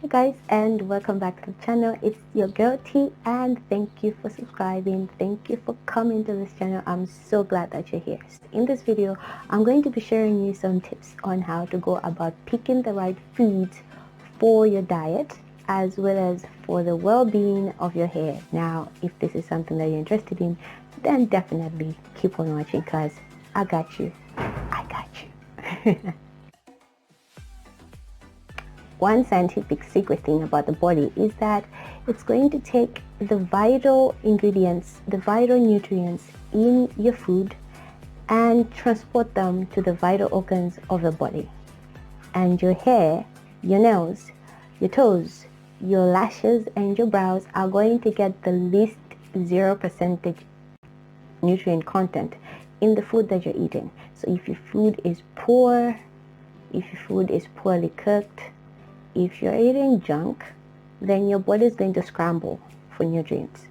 Hi guys, and welcome back to the channel. It's your girl T, and thank you for subscribing. Thank you for coming to this channel. I'm so glad that you're here. In this video, I'm going to be sharing you some tips on how to go about picking the right foods for your diet as well as for the well-being of your hair. Now, if this is something that you're interested in, then definitely keep on watching because I got you. I got you. One scientific secret thing about the body is that it's going to take the vital ingredients, the vital nutrients in your food and transport them to the vital organs of the body. And your hair, your nails, your toes, your lashes and your brows are going to get the least 0% nutrient content in the food that you're eating. So if your food is poor, if your food is poorly cooked, if you're eating junk, then your body is going to scramble for nutrients.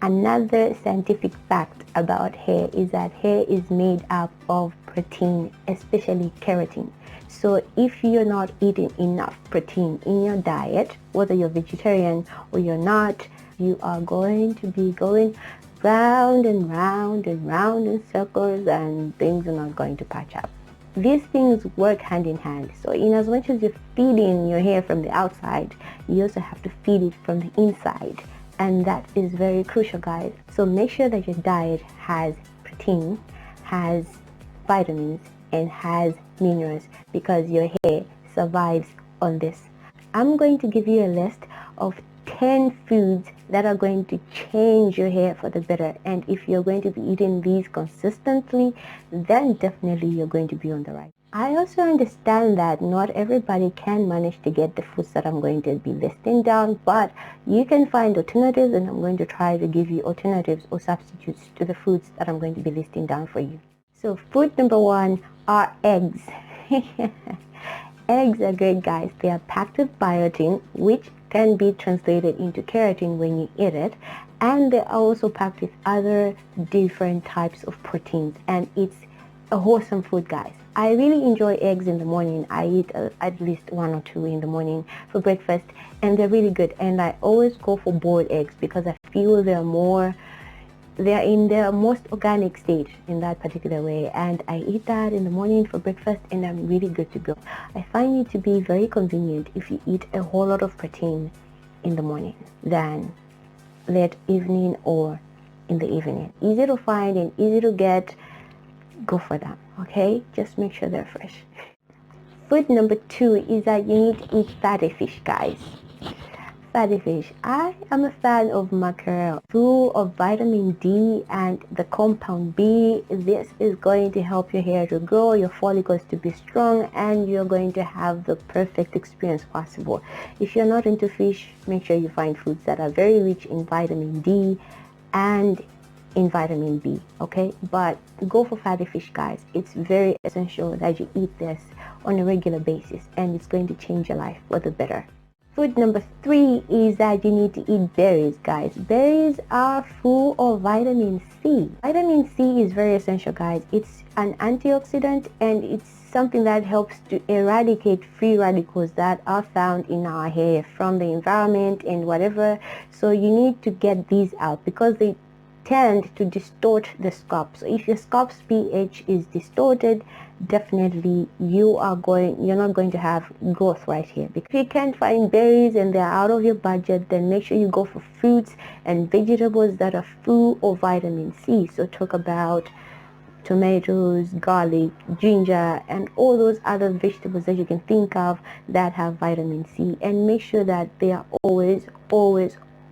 Another scientific fact about hair is that hair is made up of protein, especially keratin. So if you're not eating enough protein in your diet, whether you're vegetarian or you're not, you are going to be going round and round and round in circles and things are not going to patch up. These things work hand in hand. So in as much as you're feeding your hair from the outside, you also have to feed it from the inside. And that is very crucial, guys. So make sure that your diet has protein, has vitamins, and has minerals because your hair survives on this. I'm going to give you a list of 10 foods that are going to change your hair for the better, and if you're going to be eating these consistently, then definitely you're going to be on the right. I also understand that not everybody can manage to get the foods that I'm going to be listing down, but you can find alternatives, and I'm going to try to give you alternatives or substitutes to the foods that I'm going to be listing down for you. So food number one are eggs. Eggs are great, guys. They are packed with biotin, which can be translated into keratin when you eat it, and they are also packed with other different types of proteins, and it's a wholesome food, guys. I really enjoy eggs in the morning. I eat at least 1 or 2 in the morning for breakfast, and they're really good, and I always go for boiled eggs because I feel they're in their most organic state in that particular way, and I eat that in the morning for breakfast and I'm really good to go. I find it to be very convenient if you eat a whole lot of protein in the morning than late evening or in the evening. Easy to find and easy to get. Go for them, okay? Just make sure they're fresh. Food number 2 is that you need to eat fatty fish, guys. Fatty fish. I am a fan of mackerel, full of vitamin D and the compound B. This is going to help your hair to grow, your follicles to be strong, and you're going to have the perfect experience possible. If you're not into fish, make sure you find foods that are very rich in vitamin D and in vitamin B, okay? But go for fatty fish, guys. It's very essential that you eat this on a regular basis, and it's going to change your life for the better. Food number 3 is that you need to eat berries, guys. Berries are full of vitamin C. Vitamin C is very essential, guys. It's an antioxidant, and it's something that helps to eradicate free radicals that are found in our hair from the environment and whatever. So you need to get these out because they tend to distort the scalp. So if your scalp's pH is distorted, definitely you're not going to have growth right here. If you can't find berries and they're out of your budget, then make sure you go for fruits and vegetables that are full of vitamin C. So talk about tomatoes, garlic, ginger, and all those other vegetables that you can think of that have vitamin C, and make sure that they are always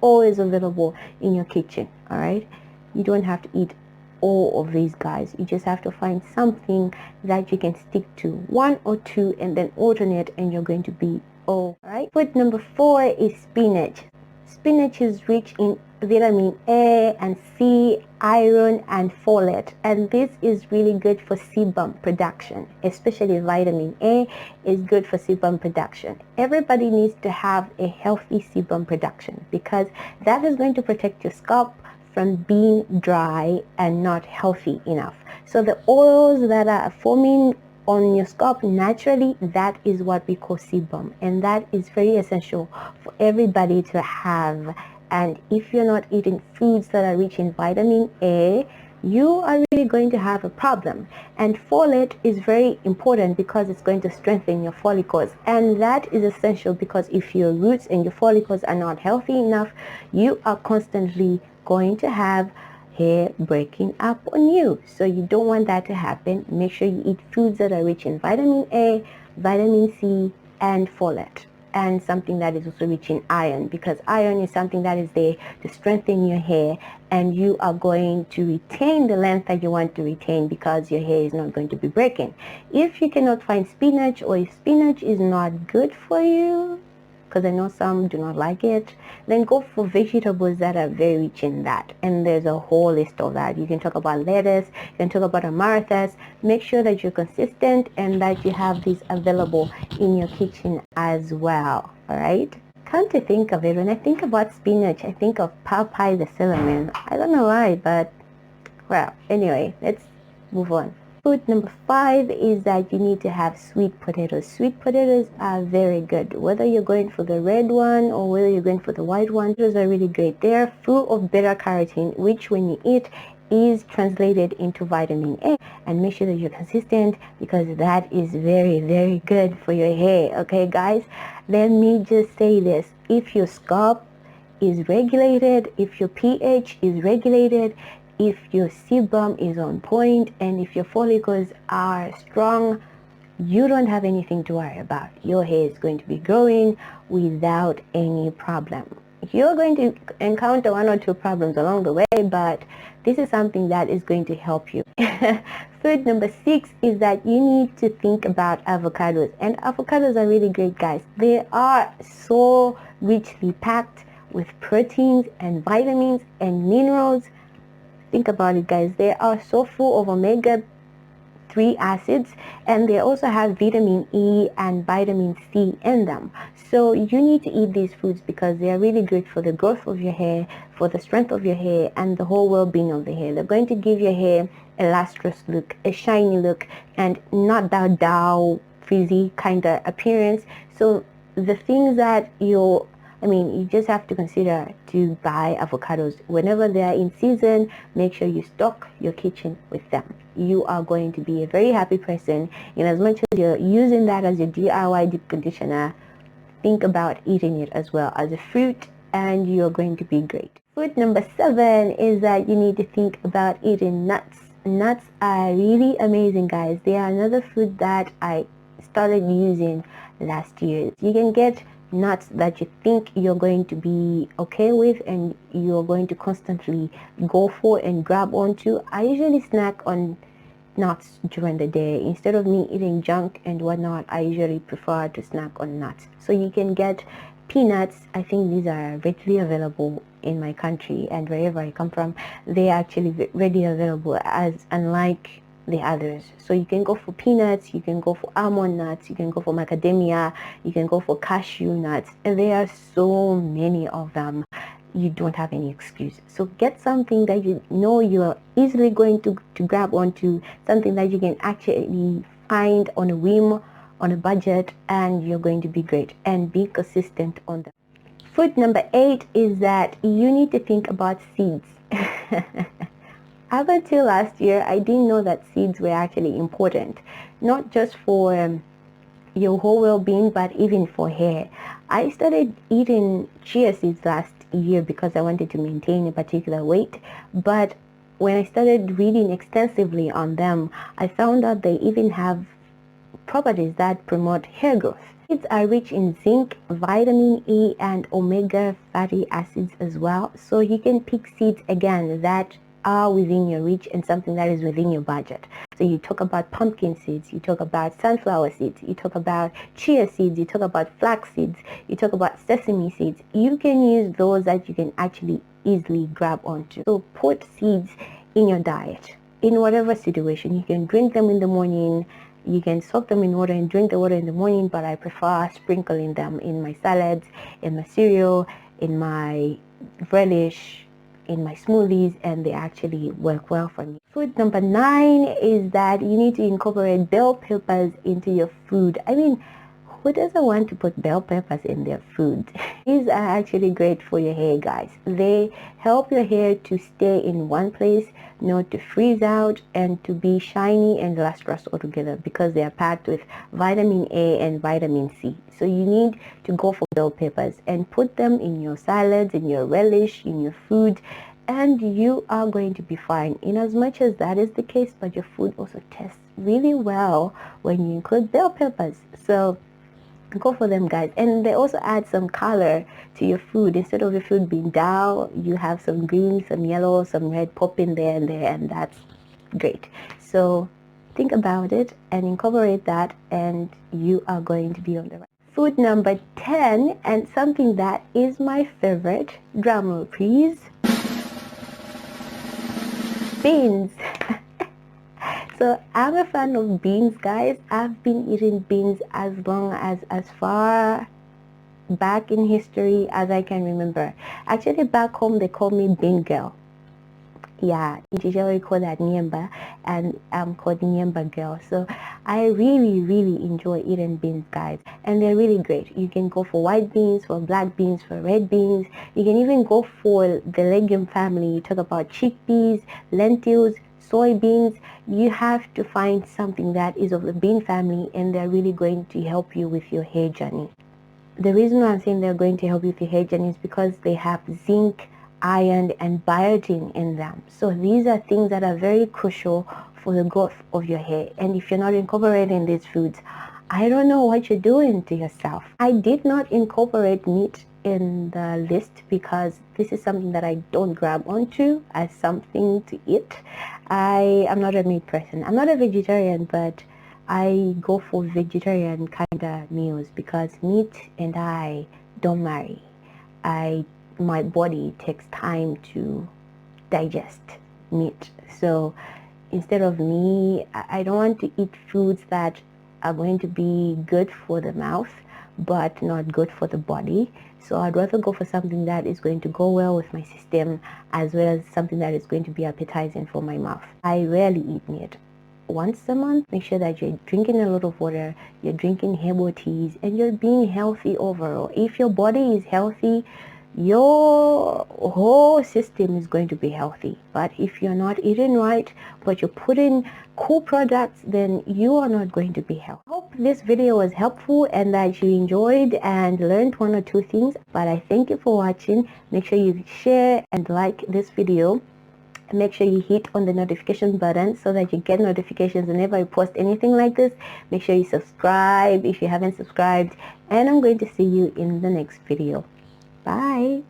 available in your kitchen. All right, you don't have to eat all of these, guys. You just have to find something that you can stick to, 1 or 2, and then alternate, and you're going to be all right. Food number 4 is spinach. Spinach is rich in vitamin A and C, iron and folate, and this is really good for sebum production. Especially vitamin A is good for sebum production. Everybody needs to have a healthy sebum production because that is going to protect your scalp from being dry and not healthy enough. So the oils that are forming on your scalp naturally, that is what we call sebum, and that is very essential for everybody to have. And if you're not eating foods that are rich in vitamin A, you are really going to have a problem. And folate is very important because it's going to strengthen your follicles, and that is essential because if your roots and your follicles are not healthy enough, you are constantly going to have hair breaking up on you. So you don't want that to happen. Make sure you eat foods that are rich in vitamin A, vitamin C, and folate, and something that is also rich in iron, because iron is something that is there to strengthen your hair, and you are going to retain the length that you want to retain because your hair is not going to be breaking. If you cannot find spinach, or if spinach is not good for you, because I know some do not like it, then go for vegetables that are very rich in that. And there's a whole list of that. You can talk about lettuce, you can talk about amaranthus. Make sure that you're consistent and that you have these available in your kitchen as well. All right? Come to think of it, when I think about spinach, I think of Popeye the Sailor. I don't know why, but well, anyway, let's move on. Food number 5 is that you need to have sweet potatoes. Sweet potatoes are very good. Whether you're going for the red one or whether you're going for the white one, those are really great. They're full of beta carotene, which when you eat is translated into vitamin A. And make sure that you're consistent because that is very, very good for your hair. Okay, guys? Let me just say this. If your scalp is regulated, if your pH is regulated, if your sebum is on point, and if your follicles are strong, you don't have anything to worry about. Your hair is going to be growing without any problem. You're going to encounter 1 or 2 problems along the way, but this is something that is going to help you. Food number 6 is that you need to think about avocados. And avocados are really great, guys. They are so richly packed with proteins and vitamins and minerals. Think about it, guys. They are so full of omega-3 acids, and they also have vitamin E and vitamin C in them. So you need to eat these foods because they are really good for the growth of your hair, for the strength of your hair, and the whole well-being of the hair. They're going to give your hair a lustrous look, a shiny look, and not that dull, frizzy kind of appearance. So the things that you just have to consider to buy avocados. Whenever they are in season, make sure you stock your kitchen with them. You are going to be a very happy person. In as much as you're using that as your DIY deep conditioner, think about eating it as well as a fruit, and you're going to be great. Food number 7 is that you need to think about eating nuts. Nuts are really amazing, guys. They are another food that I started using last year. You can get nuts that you think you're going to be okay with and you're going to constantly go for and grab onto. I usually snack on nuts during the day. Instead of me eating junk and whatnot, I usually prefer to snack on nuts. So you can get peanuts. I think these are readily available in my country, and wherever I come from, they are actually readily available, as unlike the others. So you can go for peanuts, you can go for almond nuts, you can go for macadamia, you can go for cashew nuts, and there are so many of them. You don't have any excuse. So get something that you know you're easily going to grab onto, something that you can actually find on a whim, on a budget, and you're going to be great. And be consistent on that. Food number 8 is that you need to think about seeds. Up until last year, I didn't know that seeds were actually important, not just for your whole well-being, but even for hair. I started eating chia seeds last year because I wanted to maintain a particular weight, but when I started reading extensively on them, I found out they even have properties that promote hair growth. Seeds are rich in zinc, vitamin E, and omega fatty acids as well. So you can pick seeds again that are within your reach and something that is within your budget. So you talk about pumpkin seeds, you talk about sunflower seeds, you talk about chia seeds, you talk about flax seeds, you talk about sesame seeds. You can use those that you can actually easily grab onto. So put seeds in your diet in whatever situation. You can drink them in the morning, you can soak them in water and drink the water in the morning, but I prefer sprinkling them in my salads, in my cereal, in my relish, in my smoothies, and they actually work well for me. Food number 9 is that you need to incorporate bell peppers into your food. I mean, who doesn't want to put bell peppers in their food? These are actually great for your hair, guys. They help your hair to stay in one place, not to freeze out, and to be shiny and lustrous altogether, because they are packed with vitamin A and vitamin C. So you need to go for bell peppers and put them in your salads, in your relish, in your food, and you are going to be fine. In as much as that is the case, but your food also tastes really well when you include bell peppers. So go for them, guys. And they also add some color to your food. Instead of your food being dull, you have some green, some yellow, some red pop in there, and that's great. So think about it and incorporate that, and you are going to be on the right. Food number 10, and something that is my favorite, drum roll please, beans. So I'm a fan of beans, guys. I've been eating beans as far back in history as I can remember. Actually, back home they call me bean girl. Yeah, it usually call that Nyemba, and I'm called Nyemba girl. So I really enjoy eating beans, guys, and they're really great. You can go for white beans, for black beans, for red beans. You can even go for the legume family. You talk about chickpeas, lentils, soybeans. You have to find something that is of the bean family, and they're really going to help you with your hair journey. The reason why I'm saying they're going to help you with your hair journey is because they have zinc, iron, and biotin in them. So these are things that are very crucial for the growth of your hair. And if you're not incorporating these foods, I don't know what you're doing to yourself. I did not incorporate meat in the list because this is something that I don't grab onto as something to eat. I am not a meat person. I'm not a vegetarian, but I go for vegetarian kind of meals because meat and I don't marry. My body takes time to digest meat. So instead of me, I don't want to eat foods that are going to be good for the mouth but not good for the body. So I'd rather go for something that is going to go well with my system, as well as something that is going to be appetizing for my mouth. I rarely eat meat. Once a month, make sure that you're drinking a lot of water, you're drinking herbal teas, and you're being healthy overall. If your body is healthy, your whole system is going to be healthy. But if you're not eating right, but you're putting cool products, then you are not going to be healthy. I hope this video was helpful and that you enjoyed and learned one or two things. But I thank you for watching. Make sure you share and like this video. Make sure you hit on the notification button so that you get notifications whenever I post anything like this. Make sure you subscribe if you haven't subscribed, and I'm going to see you in the next video. Bye.